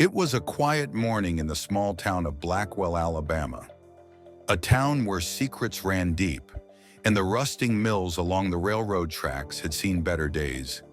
It was a quiet morning in the small town of Blackwell, Alabama, a town where secrets ran deep, and the rusting mills along the railroad tracks had seen better days.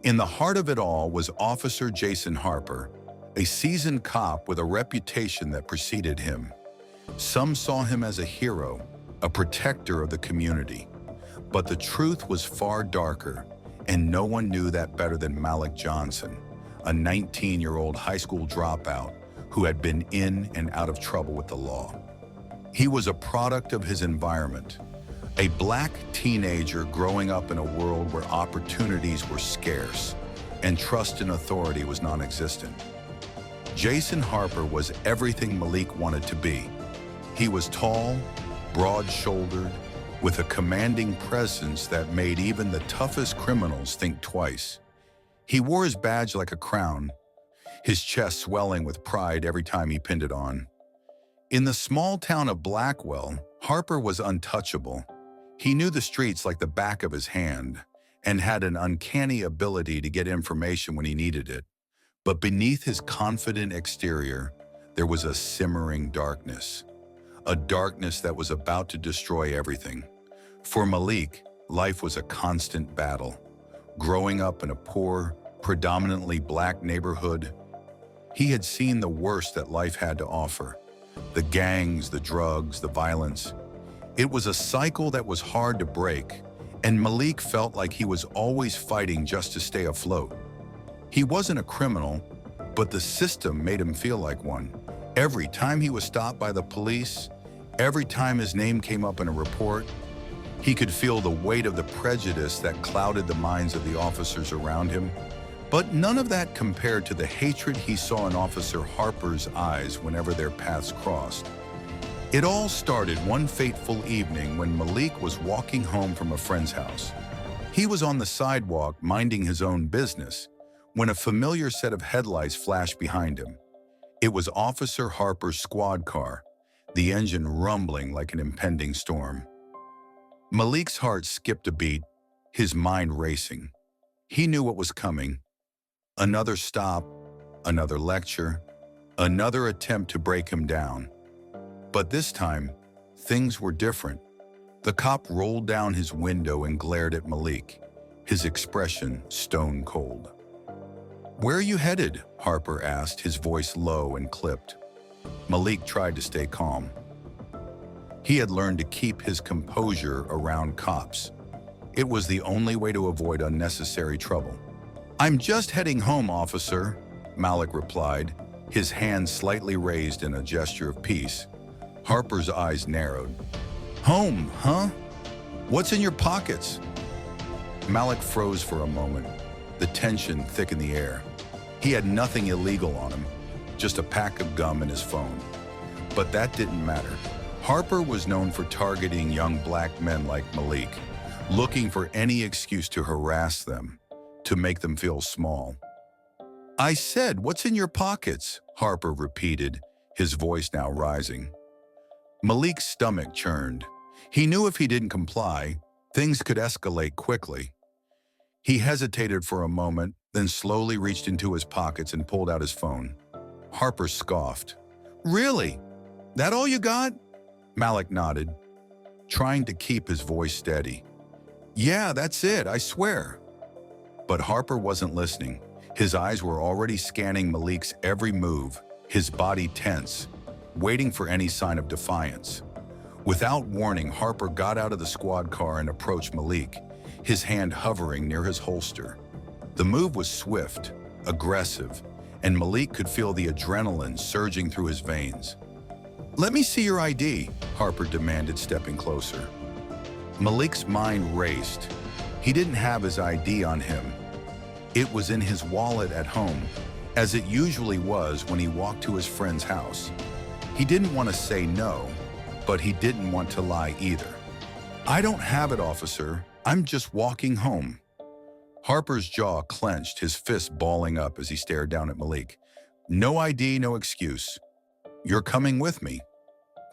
In the heart of it all was Officer Jason Harper, a seasoned cop with a reputation that preceded him. Some saw him as a hero, a protector of the community. But the truth was far darker, and no one knew that better than Malik Johnson, a 19-year-old high school dropout who had been in and out of trouble with the law. He was a product of his environment, a black teenager growing up in a world where opportunities were scarce and trust in authority was non-existent. Jason Harper was everything Malik wanted to be. He was tall, broad-shouldered, with a commanding presence that made even the toughest criminals think twice. He wore his badge like a crown, his chest swelling with pride every time he pinned it on. In the small town of Blackwell, Harper was untouchable. He knew the streets like the back of his hand and had an uncanny ability to get information when he needed it. But beneath his confident exterior, there was a simmering darkness. A darkness that was about to destroy everything. For Malik, life was a constant battle. Growing up in a poor, predominantly black neighborhood, he had seen the worst that life had to offer. The gangs, the drugs, the violence. It was a cycle that was hard to break, and Malik felt like he was always fighting just to stay afloat. He wasn't a criminal, but the system made him feel like one. Every time he was stopped by the police, every time his name came up in a report, he could feel the weight of the prejudice that clouded the minds of the officers around him. But none of that compared to the hatred he saw in Officer Harper's eyes whenever their paths crossed. It all started one fateful evening when Malik was walking home from a friend's house. He was on the sidewalk minding his own business when a familiar set of headlights flashed behind him. It was Officer Harper's squad car, the engine rumbling like an impending storm. Malik's heart skipped a beat, his mind racing. He knew what was coming. Another stop, another lecture, another attempt to break him down. But this time, things were different. The cop rolled down his window and glared at Malik, his expression stone cold. "Where are you headed?" Harper asked, his voice low and clipped. Malik tried to stay calm. He had learned to keep his composure around cops. It was the only way to avoid unnecessary trouble. "I'm just heading home, officer," Malik replied, his hand slightly raised in a gesture of peace. Harper's eyes narrowed. "Home, huh? What's in your pockets?" Malik froze for a moment, the tension thick in the air. He had nothing illegal on him, just a pack of gum and his phone. But that didn't matter. Harper was known for targeting young black men like Malik, looking for any excuse to harass them, to make them feel small. "I said, what's in your pockets?" Harper repeated, his voice now rising. Malik's stomach churned. He knew if he didn't comply, things could escalate quickly. He hesitated for a moment, then slowly reached into his pockets and pulled out his phone. Harper scoffed. "Really? That all you got?" Malik nodded, trying to keep his voice steady. "Yeah, that's it, I swear." But Harper wasn't listening. His eyes were already scanning Malik's every move, his body tense, waiting for any sign of defiance. Without warning, Harper got out of the squad car and approached Malik, his hand hovering near his holster. The move was swift, aggressive, and Malik could feel the adrenaline surging through his veins. "Let me see your ID," Harper demanded, stepping closer. Malik's mind raced. He didn't have his ID on him. It was in his wallet at home, as it usually was when he walked to his friend's house. He didn't want to say no, but he didn't want to lie either. "I don't have it, officer. I'm just walking home." Harper's jaw clenched, his fist balling up as he stared down at Malik. "No ID, no excuse. You're coming with me."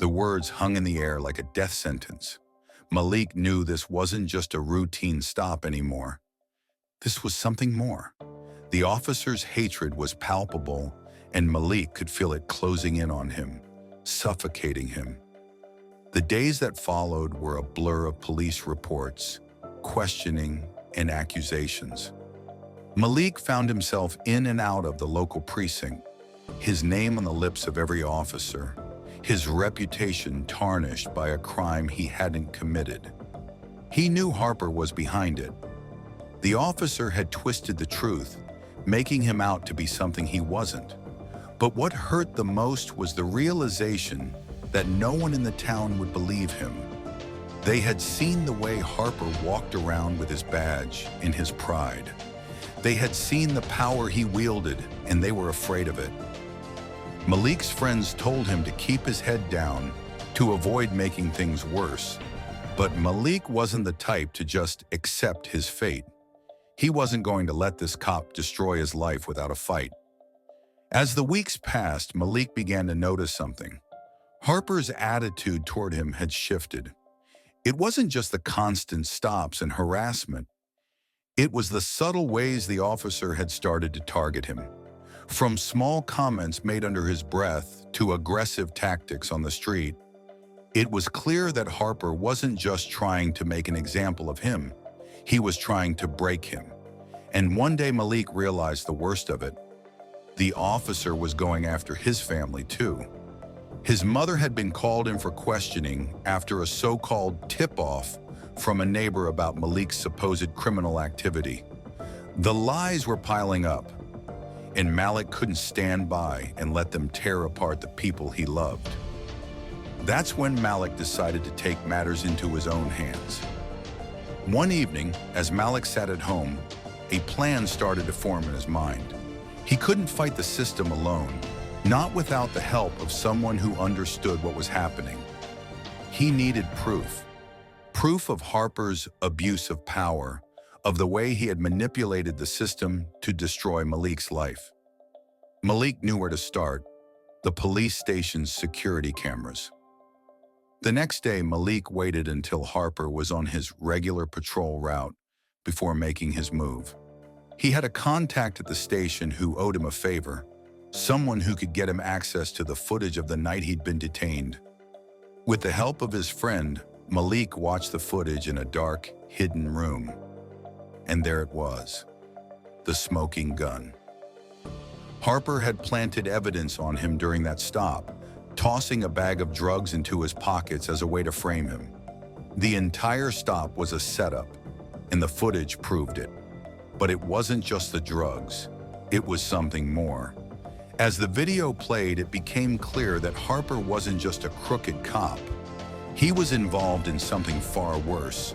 The words hung in the air like a death sentence. Malik knew this wasn't just a routine stop anymore. This was something more. The officer's hatred was palpable, and Malik could feel it closing in on him, suffocating him. The days that followed were a blur of police reports, questioning, and accusations. Malik found himself in and out of the local precinct, his name on the lips of every officer, his reputation tarnished by a crime he hadn't committed. He knew Harper was behind it. The officer had twisted the truth, making him out to be something he wasn't. But what hurt the most was the realization that no one in the town would believe him. They had seen the way Harper walked around with his badge in his pride. They had seen the power he wielded, and they were afraid of it. Malik's friends told him to keep his head down, to avoid making things worse. But Malik wasn't the type to just accept his fate. He wasn't going to let this cop destroy his life without a fight. As the weeks passed, Malik began to notice something. Harper's attitude toward him had shifted. It wasn't just the constant stops and harassment. It was the subtle ways the officer had started to target him. From small comments made under his breath to aggressive tactics on the street, it was clear that Harper wasn't just trying to make an example of him. He was trying to break him. And one day Malik realized the worst of it. The officer was going after his family too. His mother had been called in for questioning after a so-called tip-off from a neighbor about Malik's supposed criminal activity. The lies were piling up, and Malik couldn't stand by and let them tear apart the people he loved. That's when Malik decided to take matters into his own hands. One evening, as Malik sat at home, a plan started to form in his mind. He couldn't fight the system alone, not without the help of someone who understood what was happening. He needed proof. Proof of Harper's abuse of power, of the way he had manipulated the system to destroy Malik's life. Malik knew where to start: the police station's security cameras. The next day, Malik waited until Harper was on his regular patrol route before making his move. He had a contact at the station who owed him a favor, someone who could get him access to the footage of the night he'd been detained. With the help of his friend, Malik watched the footage in a dark, hidden room. And there it was, the smoking gun. Harper had planted evidence on him during that stop, tossing a bag of drugs into his pockets as a way to frame him. The entire stop was a setup, and the footage proved it. But it wasn't just the drugs, it was something more. As the video played, it became clear that Harper wasn't just a crooked cop. He was involved in something far worse.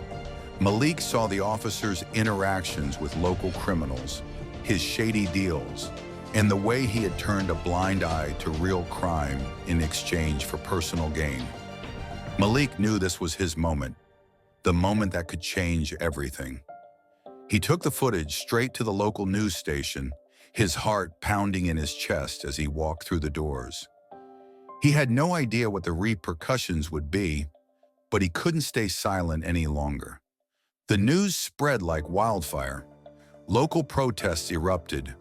Malik saw the officer's interactions with local criminals, his shady deals, and the way he had turned a blind eye to real crime in exchange for personal gain. Malik knew this was his moment, the moment that could change everything. He took the footage straight to the local news station, his heart pounding in his chest as he walked through the doors. He had no idea what the repercussions would be, but he couldn't stay silent any longer. The news spread like wildfire. Local protests erupted,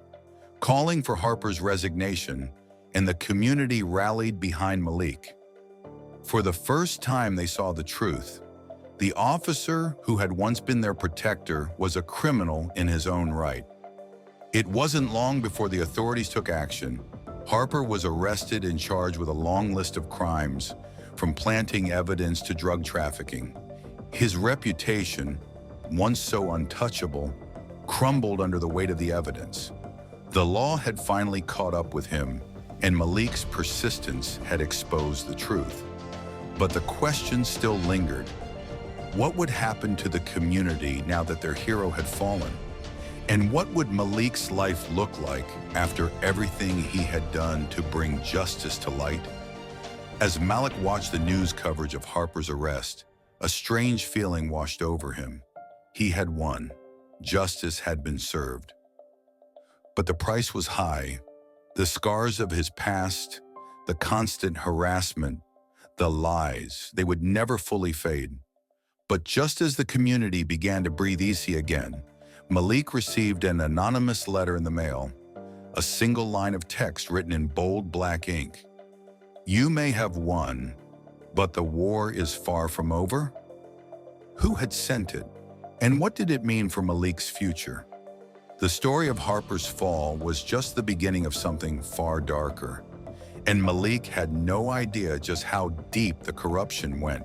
calling for Harper's resignation, and the community rallied behind Malik. For the first time they saw the truth. The officer who had once been their protector was a criminal in his own right. It wasn't long before the authorities took action. Harper was arrested and charged with a long list of crimes, from planting evidence to drug trafficking. His reputation, once so untouchable, crumbled under the weight of the evidence. The law had finally caught up with him, and Malik's persistence had exposed the truth. But the question still lingered. What would happen to the community now that their hero had fallen? And what would Malik's life look like after everything he had done to bring justice to light? As Malik watched the news coverage of Harper's arrest, a strange feeling washed over him. He had won. Justice had been served. But the price was high. The scars of his past, the constant harassment, the lies, they would never fully fade. But just as the community began to breathe easy again, Malik received an anonymous letter in the mail, a single line of text written in bold black ink. "You may have won, but the war is far from over?" Who had sent it, and what did it mean for Malik's future? The story of Harper's fall was just the beginning of something far darker, and Malik had no idea just how deep the corruption went.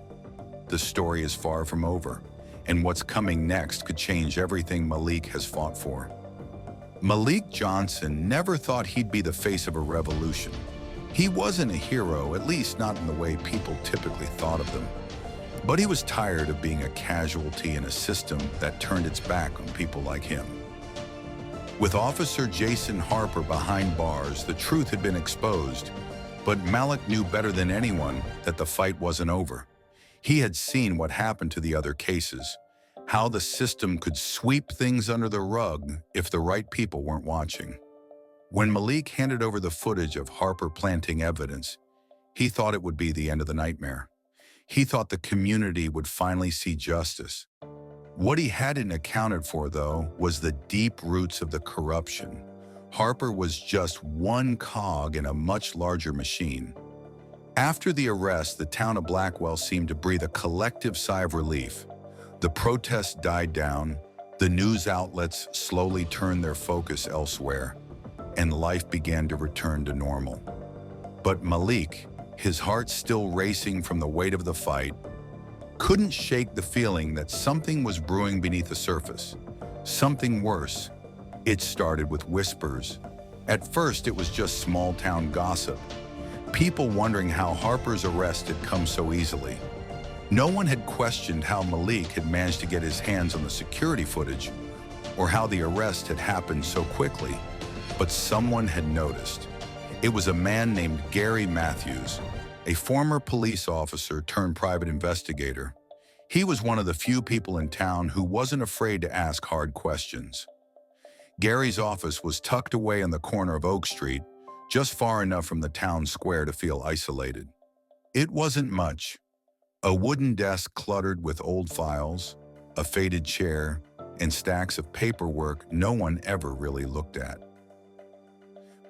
The story is far from over, and what's coming next could change everything Malik has fought for. Malik Johnson never thought he'd be the face of a revolution. He wasn't a hero, at least not in the way people typically thought of them. But he was tired of being a casualty in a system that turned its back on people like him. With Officer Jason Harper behind bars, the truth had been exposed, but Malik knew better than anyone that the fight wasn't over. He had seen what happened to the other cases, how the system could sweep things under the rug if the right people weren't watching. When Malik handed over the footage of Harper planting evidence, he thought it would be the end of the nightmare. He thought the community would finally see justice. What he hadn't accounted for, though, was the deep roots of the corruption. Harper was just one cog in a much larger machine. After the arrest, the town of Blackwell seemed to breathe a collective sigh of relief. The protests died down, the news outlets slowly turned their focus elsewhere, and life began to return to normal. But Malik, his heart still racing from the weight of the fight, couldn't shake the feeling that something was brewing beneath the surface. Something worse. It started with whispers. At first, it was just small-town gossip. People wondering how Harper's arrest had come so easily. No one had questioned how Malik had managed to get his hands on the security footage or how the arrest had happened so quickly. But someone had noticed. It was a man named Gary Matthews, a former police officer turned private investigator. He was one of the few people in town who wasn't afraid to ask hard questions. Gary's office was tucked away on the corner of Oak Street, just far enough from the town square to feel isolated. It wasn't much. A wooden desk cluttered with old files, a faded chair, and stacks of paperwork no one ever really looked at.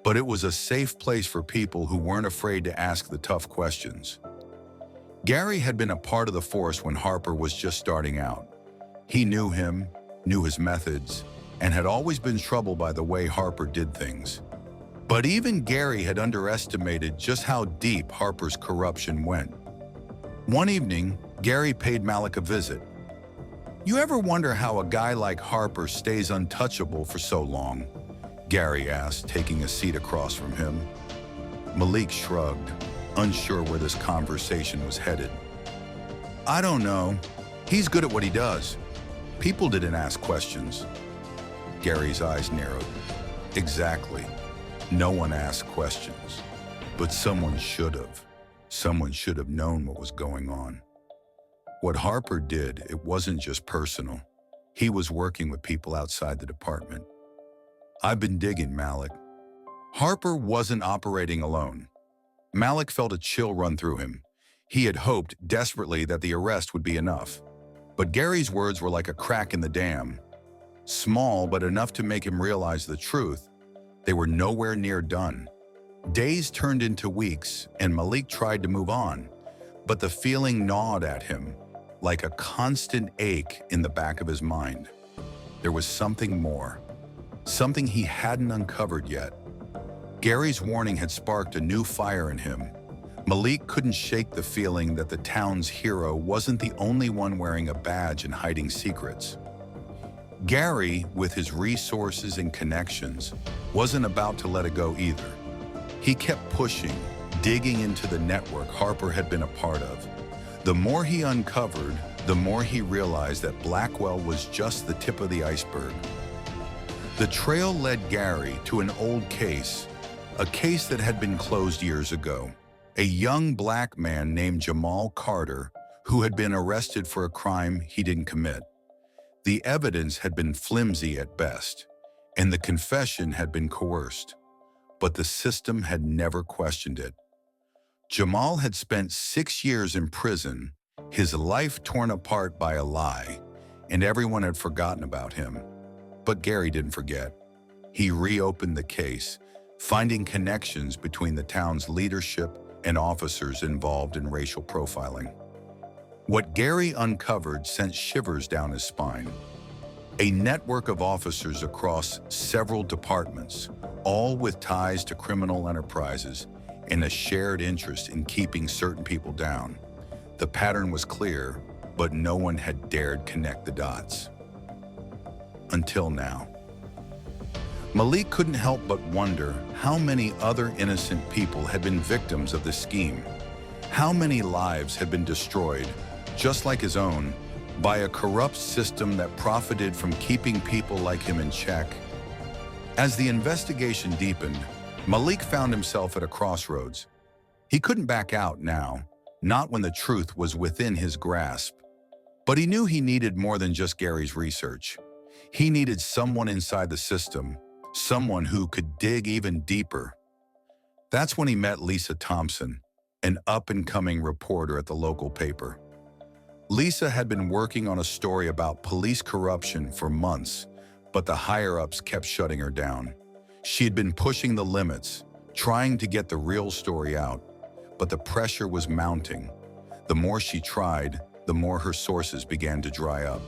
But it was a safe place for people who weren't afraid to ask the tough questions. Gary had been a part of the force when Harper was just starting out. He knew him, knew his methods, and had always been troubled by the way Harper did things. But even Gary had underestimated just how deep Harper's corruption went. One evening, Gary paid Malik a visit. "You ever wonder how a guy like Harper stays untouchable for so long?" Gary asked, taking a seat across from him. Malik shrugged, unsure where this conversation was headed. "I don't know. He's good at what he does. People didn't ask questions." Gary's eyes narrowed. Exactly. No one asked questions, but someone should have. Someone should have known what was going on. What Harper did, it wasn't just personal. He was working with people outside the department. "I've been digging, Malik." Harper wasn't operating alone. Malik felt a chill run through him. He had hoped desperately that the arrest would be enough. But Gary's words were like a crack in the dam. Small, but enough to make him realize the truth. They were nowhere near done. Days turned into weeks, and Malik tried to move on, but the feeling gnawed at him, like a constant ache in the back of his mind. There was something more, something he hadn't uncovered yet. Gary's warning had sparked a new fire in him. Malik couldn't shake the feeling that the town's hero wasn't the only one wearing a badge and hiding secrets. Gary, with his resources and connections, wasn't about to let it go either. He kept pushing, digging into the network Harper had been a part of. The more he uncovered, the more he realized that Blackwell was just the tip of the iceberg. The trail led Gary to an old case, a case that had been closed years ago. A young black man named Jamal Carter, who had been arrested for a crime he didn't commit. The evidence had been flimsy at best, and the confession had been coerced, but the system had never questioned it. Jamal had spent 6 years in prison, his life torn apart by a lie, and everyone had forgotten about him. But Gary didn't forget. He reopened the case, finding connections between the town's leadership and officers involved in racial profiling. What Gary uncovered sent shivers down his spine. A network of officers across several departments, all with ties to criminal enterprises and a shared interest in keeping certain people down. The pattern was clear, but no one had dared connect the dots. Until now. Malik couldn't help but wonder how many other innocent people had been victims of this scheme. How many lives had been destroyed, just like his own, by a corrupt system that profited from keeping people like him in check. As the investigation deepened, Malik found himself at a crossroads. He couldn't back out now, not when the truth was within his grasp. But he knew he needed more than just Gary's research. He needed someone inside the system, someone who could dig even deeper. That's when he met Lisa Thompson, an up-and-coming reporter at the local paper. Lisa had been working on a story about police corruption for months, but the higher-ups kept shutting her down. She had been pushing the limits, trying to get the real story out, but the pressure was mounting. The more she tried, the more her sources began to dry up.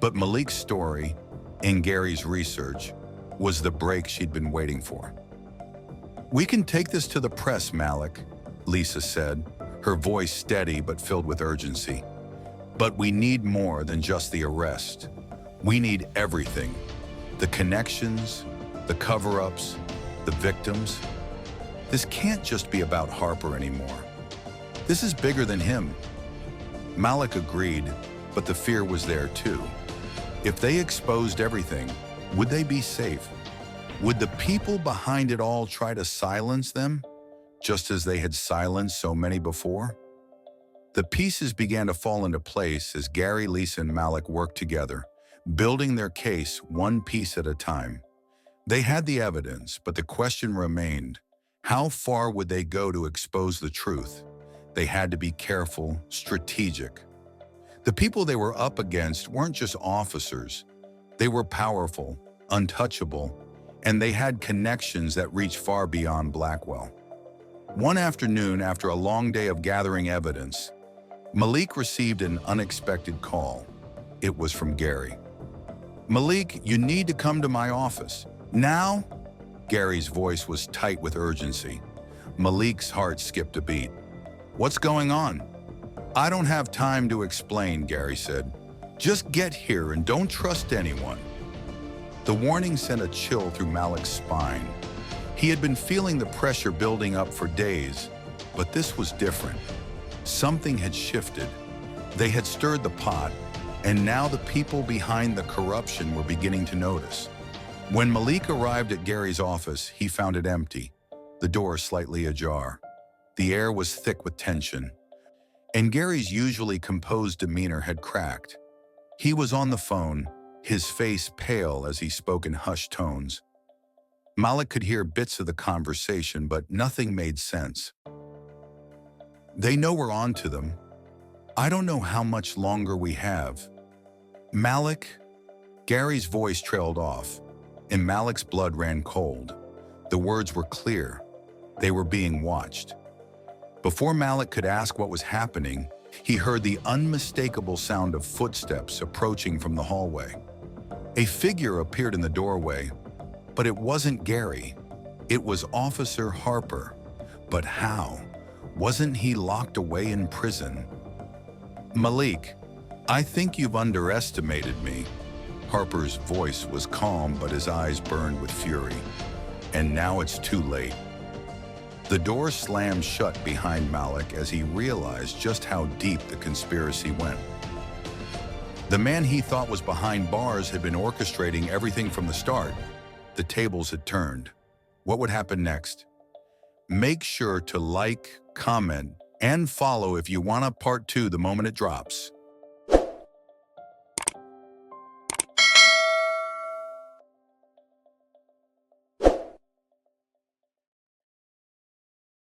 But Malik's story, and Gary's research, was the break she'd been waiting for. "We can take this to the press, Malik," Lisa said, her voice steady but filled with urgency. "But we need more than just the arrest. We need everything. The connections, the cover-ups, the victims. This can't just be about Harper anymore. This is bigger than him." Malik agreed, but the fear was there too. If they exposed everything, would they be safe? Would the people behind it all try to silence them, just as they had silenced so many before? The pieces began to fall into place as Gary, Lisa, and Malik worked together, building their case one piece at a time. They had the evidence, but the question remained, how far would they go to expose the truth? They had to be careful, strategic. The people they were up against weren't just officers. They were powerful, untouchable, and they had connections that reached far beyond Blackwell. One afternoon, after a long day of gathering evidence, Malik received an unexpected call. It was from Gary. "Malik, you need to come to my office. Now?" Gary's voice was tight with urgency. Malik's heart skipped a beat. "What's going on?" "I don't have time to explain," Gary said. "Just get here and don't trust anyone." The warning sent a chill through Malik's spine. He had been feeling the pressure building up for days, but this was different. Something had shifted. They had stirred the pot, and now the people behind the corruption were beginning to notice. When Malik arrived at Gary's office, he found it empty, the door slightly ajar. The air was thick with tension, and Gary's usually composed demeanor had cracked. He was on the phone, his face pale as he spoke in hushed tones. Malik could hear bits of the conversation, but nothing made sense. "They know we're on to them. I don't know how much longer we have." "Malik?" Gary's voice trailed off, and Malik's blood ran cold. The words were clear. They were being watched. Before Malik could ask what was happening, he heard the unmistakable sound of footsteps approaching from the hallway. A figure appeared in the doorway, but it wasn't Gary. It was Officer Harper. But how? Wasn't he locked away in prison? "Malik, I think you've underestimated me." Harper's voice was calm, but his eyes burned with fury. "And now it's too late." The door slammed shut behind Malik as he realized just how deep the conspiracy went. The man he thought was behind bars had been orchestrating everything from the start. The tables had turned. What would happen next? Make sure to like, comment, and follow if you want a part 2 the moment it drops.